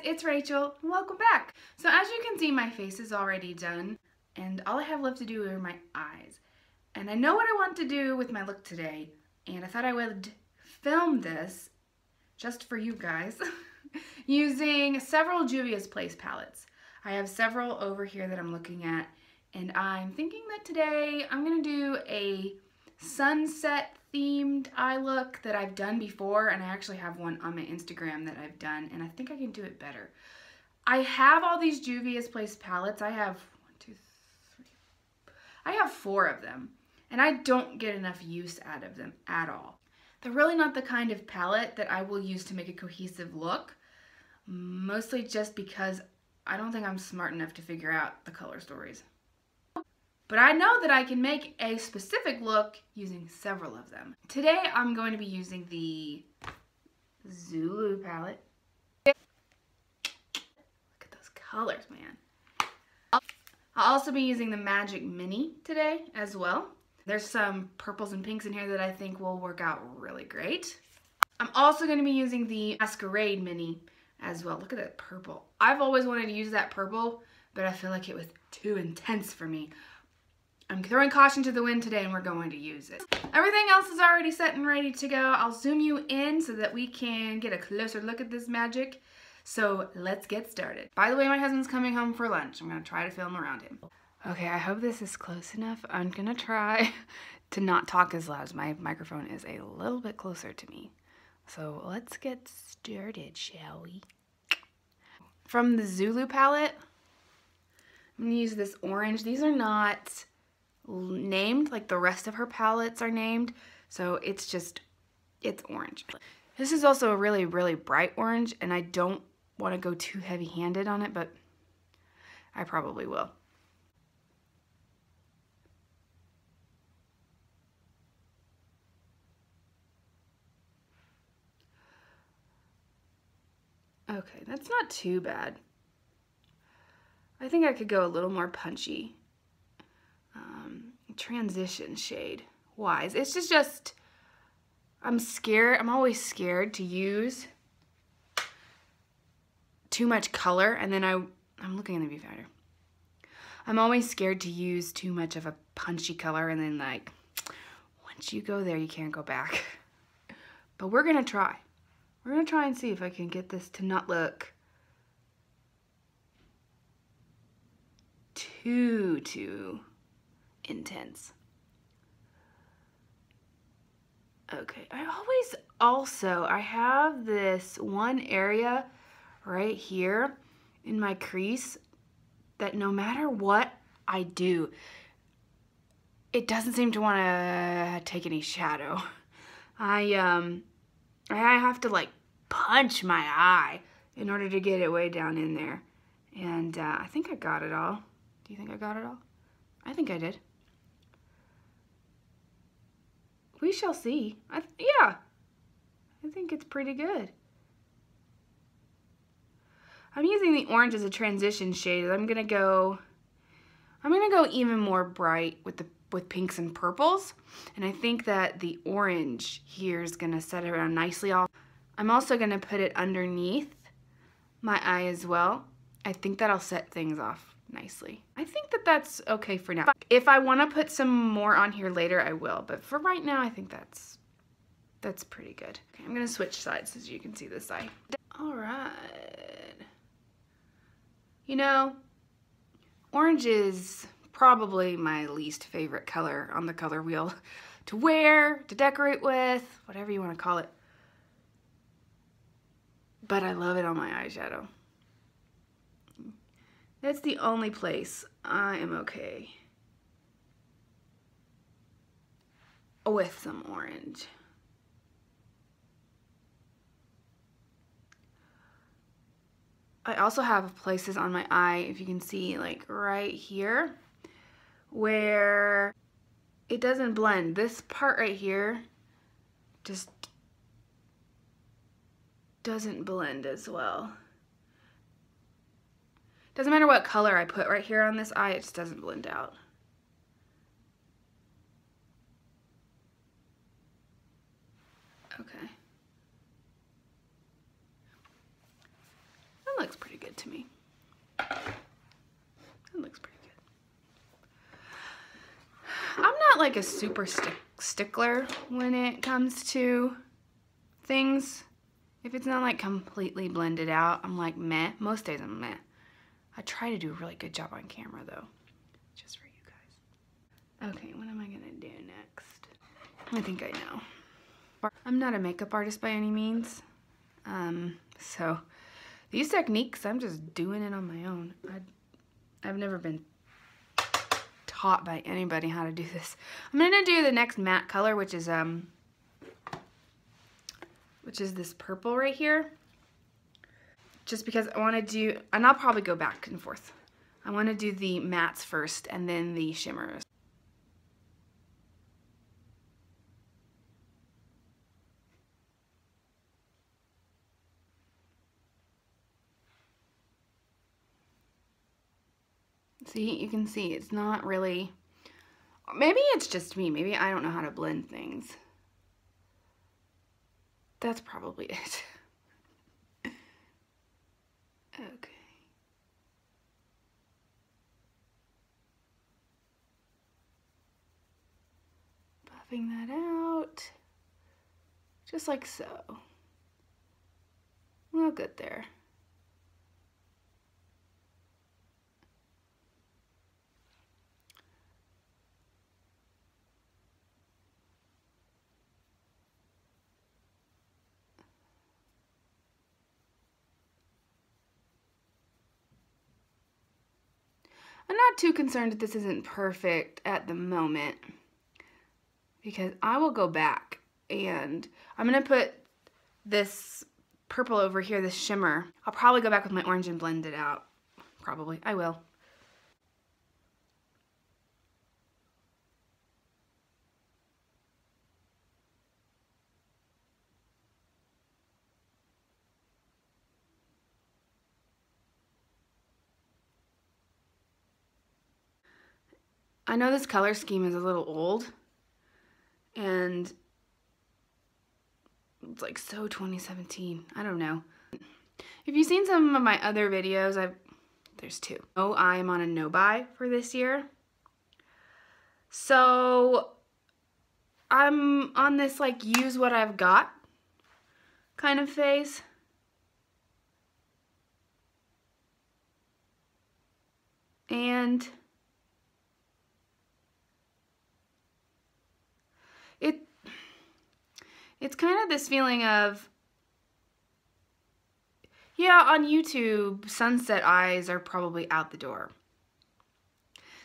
it's Rachel, and welcome back. So as you can see, my face is already done, and all I have left to do are my eyes. And I know what I want to do with my look today, and I thought I would film this just for you guys using several Juvia's Place palettes. I have several over here that I'm looking at, and I'm thinking that today I'm going to do a sunset themed eye look that I've done before, and I actually have one on my Instagram that I've done, and I think I can do it better. I have all these Juvia's Place palettes. I have 4 of them, and I don't get enough use out of them at all. They're really not the kind of palette that I will use to make a cohesive look, mostly just because I don't think I'm smart enough to figure out the color stories. But I know that I can make a specific look using several of them. Today I'm going to be using the Zulu Palette. Look at those colors, man. I'll also be using the Magic Mini today as well. There's some purples and pinks in here that I think will work out really great. I'm also going to be using the Masquerade Mini as well. Look at that purple. I've always wanted to use that purple, but I feel like it was too intense for me. I'm throwing caution to the wind today, and we're going to use it. Everything else is already set and ready to go. I'll zoom you in so that we can get a closer look at this magic. So let's get started. By the way, my husband's coming home for lunch. I'm going to try to film around him. Okay, I hope this is close enough. I'm going to try to not talk as loud. My microphone is a little bit closer to me. So let's get started, shall we? From the Zulu palette, I'm going to use this orange. These are not named like the rest of her palettes are named, so it's orange. This is also a really bright orange, and I don't want to go too heavy-handed on it, but I probably will. Okay, that's not too bad. I think I could go a little more punchy. Transition shade wise, it's just I'm scared. I'm always scared to use too much color, and then I'm looking in the viewfinder. I'm always scared to use too much of a punchy color, and then like once you go there, you can't go back. But we're gonna try. We're gonna try and see if I can get this to not look too intense. Okay, I have this one area right here in my crease that no matter what I do, it doesn't seem to want to take any shadow. I have to like punch my eye in order to get it way down in there. And I think I got it all. Do you think I got it all? I think I did. We shall see. Yeah, I think it's pretty good. I'm using the orange as a transition shade. I'm gonna go even more bright with pinks and purples, and I think that the orange here is gonna set it around nicely off. I'm also gonna put it underneath my eye as well. I think that'll set things off nicely. I think that that's okay for now. If I want to put some more on here later, I will, but for right now, I think that's pretty good. Okay, I'm gonna switch sides as you can see this eye. All right. You know, orange is probably my least favorite color on the color wheel to wear, to decorate with, whatever you want to call it. But I love it on my eyeshadow. That's the only place I am okay with some orange. I also have places on my eye, if you can see, like right here, where it doesn't blend. This part right here just doesn't blend as well. Doesn't matter what color I put right here on this eye, it just doesn't blend out. Okay. That looks good to me. That looks pretty good. I'm not like a super stickler when it comes to things. If it's not like completely blended out, I'm like meh. Most days I'm meh. I try to do a really good job on camera though, just for you guys. Okay, what am I gonna do next? I think I know. I'm not a makeup artist by any means. So these techniques, I'm just doing it on my own. I've never been taught by anybody how to do this. I'm gonna do the next matte color, which is this purple right here. Just because I want to do, and I'll probably go back and forth. I want to do the mattes first and then the shimmers. See, you can see it's not really, maybe it's just me. Maybe I don't know how to blend things. That's probably it. Okay. Buffing that out. Just like so. Well, good there. I'm not too concerned that this isn't perfect at the moment because I will go back and I'm going to put this purple over here, this shimmer. I'll probably go back with my orange and blend it out. Probably. I will. I know this color scheme is a little old and it's like so 2017. I don't know. If you've seen some of my other videos, there's two. Oh, I am on a no buy for this year. So I'm on this like use what I've got kind of phase. And it's kind of this feeling of, yeah, on YouTube, sunset eyes are probably out the door.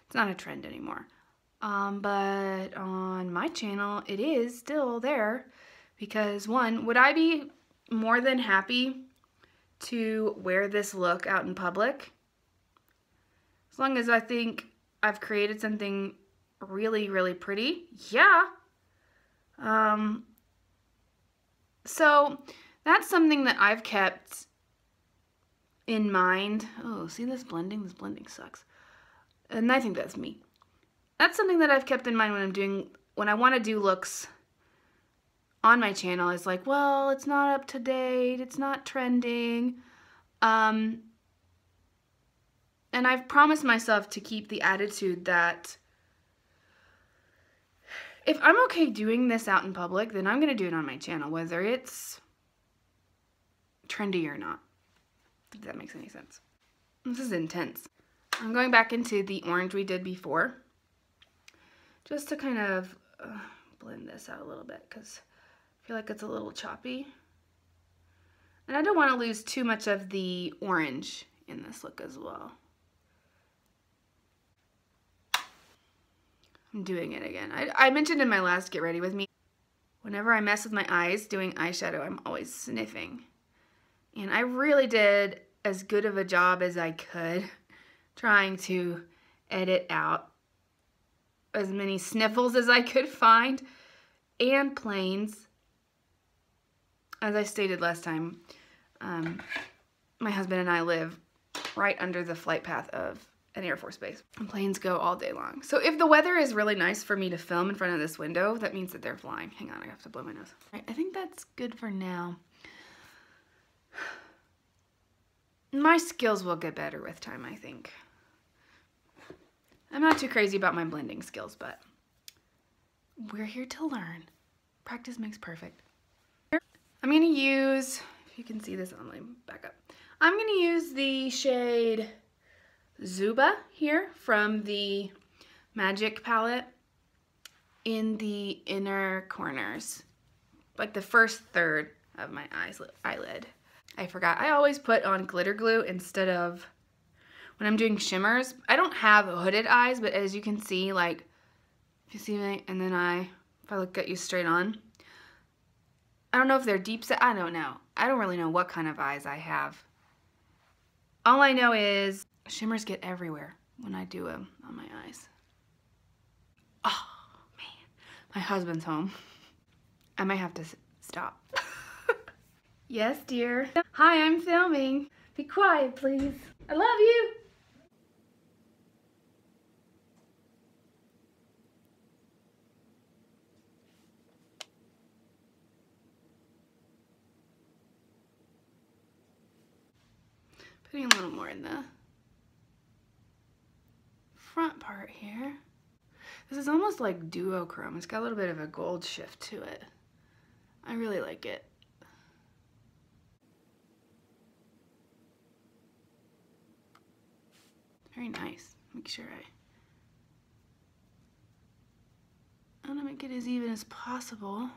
It's not a trend anymore. But on my channel, it is still there because one, would I be more than happy to wear this look out in public? As long as I think I've created something really, really pretty, yeah. So that's something that I've kept in mind. Oh, see this blending? This blending sucks. And I think that's me. That's something that I've kept in mind when I want to do looks on my channel. It's like, well, it's not up to date. It's not trending. And I've promised myself to keep the attitude that if I'm okay doing this out in public, then I'm going to do it on my channel, whether it's trendy or not. If that makes any sense. This is intense. I'm going back into the orange we did before, just to kind of blend this out a little bit, because I feel like it's a little choppy. And I don't want to lose too much of the orange in this look as well. I'm doing it again. I mentioned in my last Get Ready With Me, whenever I mess with my eyes doing eyeshadow, I'm always sniffing. And I really did as good of a job as I could trying to edit out as many sniffles as I could find and planes. As I stated last time, my husband and I live right under the flight path of an Air Force base. And planes go all day long. So if the weather is really nice for me to film in front of this window, that means that they're flying. Hang on, I have to blow my nose. All right, I think that's good for now. My skills will get better with time, I think. I'm not too crazy about my blending skills, but we're here to learn. Practice makes perfect. I'm gonna use, if you can see this on my backup, I'm gonna use the shade Zubia here from the Magic palette in the inner corners, like the first third of my eyelid. I forgot, I always put on glitter glue instead of, when I'm doing shimmers. I don't have hooded eyes, but as you can see, like, if you see me, and then if I look at you straight on, I don't know if they're deep set, I don't know. I don't really know what kind of eyes I have. All I know is shimmers get everywhere when I do them on my eyes. Oh, man. My husband's home. I might have to stop. Yes, dear. Hi, I'm filming. Be quiet, please. I love you. Putting a little more in the front part here. This is almost like duochrome. It's got a little bit of a gold shift to it. I really like it. Very nice. Make sure I want to make it as even as possible.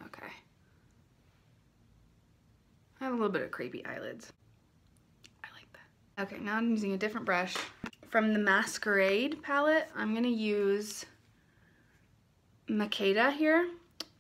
Okay. I have a little bit of crepey eyelids. I like that. Okay, now I'm using a different brush. From the Masquerade palette, I'm gonna use Makeda here,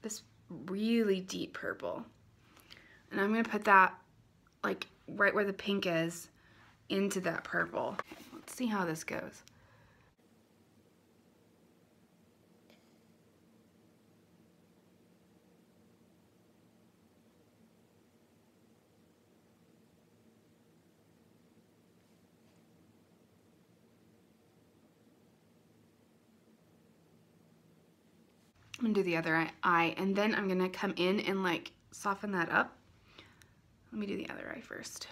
this really deep purple. And I'm gonna put that, like, right where the pink is, into that purple. Okay, let's see how this goes. I'm gonna do the other eye, and then I'm gonna come in and like soften that up. Let me do the other eye first.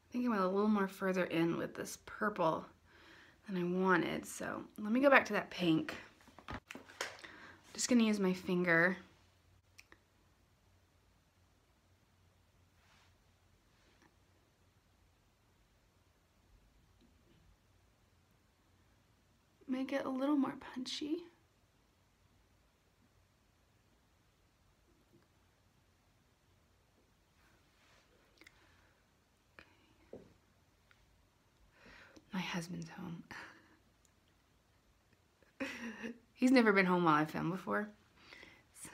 I think I went a little more further in with this purple than I wanted, so let me go back to that pink. Just gonna use my finger. Make it a little more punchy. Okay. My husband's home. He's never been home while I filmed before,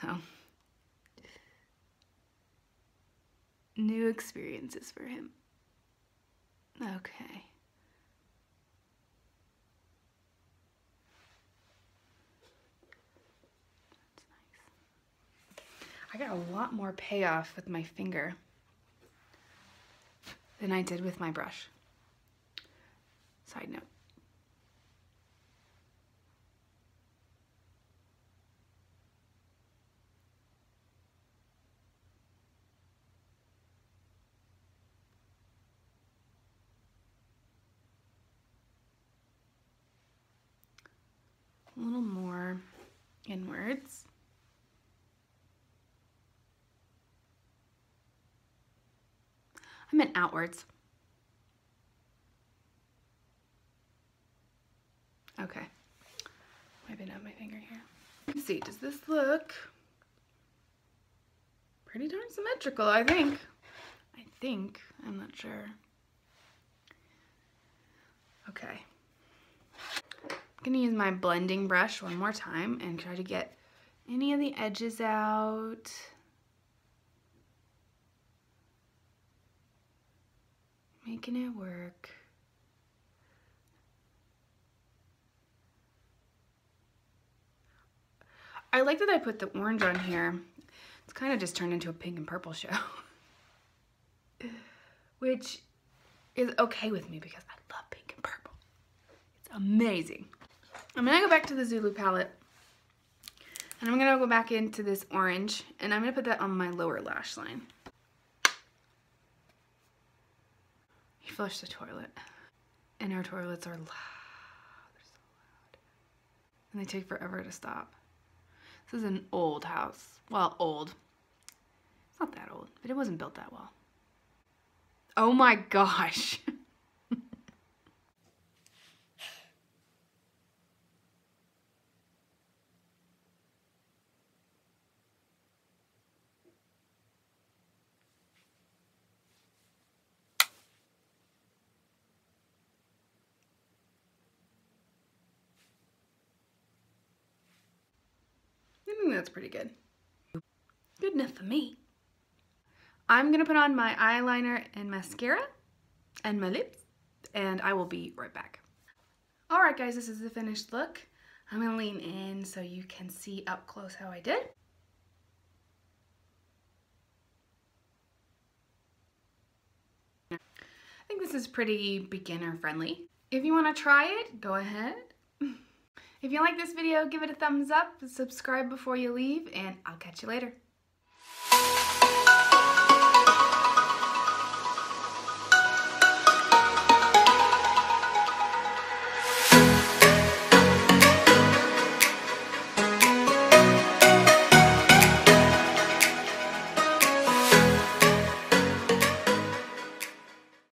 so new experiences for him. Okay. That's nice. I got a lot more payoff with my finger than I did with my brush. Side note. A little more inwards. I meant outwards. Okay. Wiping out my finger here. Let's see, does this look pretty darn symmetrical, I think. I'm not sure. Okay. I'm gonna use my blending brush one more time and try to get any of the edges out. Making it work. I like that I put the orange on here. It's kind of just turned into a pink and purple show. Which is okay with me because I love pink and purple. It's amazing. I'm gonna go back to the Zulu palette and I'm gonna go back into this orange and I'm gonna put that on my lower lash line. You flush the toilet and our toilets are loud. They're so loud. And they take forever to stop. This is an old house. Well, old. It's not that old, but it wasn't built that well. Oh my gosh. I think that's pretty good. Good enough for me. I'm gonna put on my eyeliner and mascara and my lips, and I will be right back. All right, guys, this is the finished look. I'm gonna lean in so you can see up close how I did. I think this is pretty beginner friendly. If you wanna try it, go ahead. If you like this video, give it a thumbs up, subscribe before you leave, and I'll catch you later.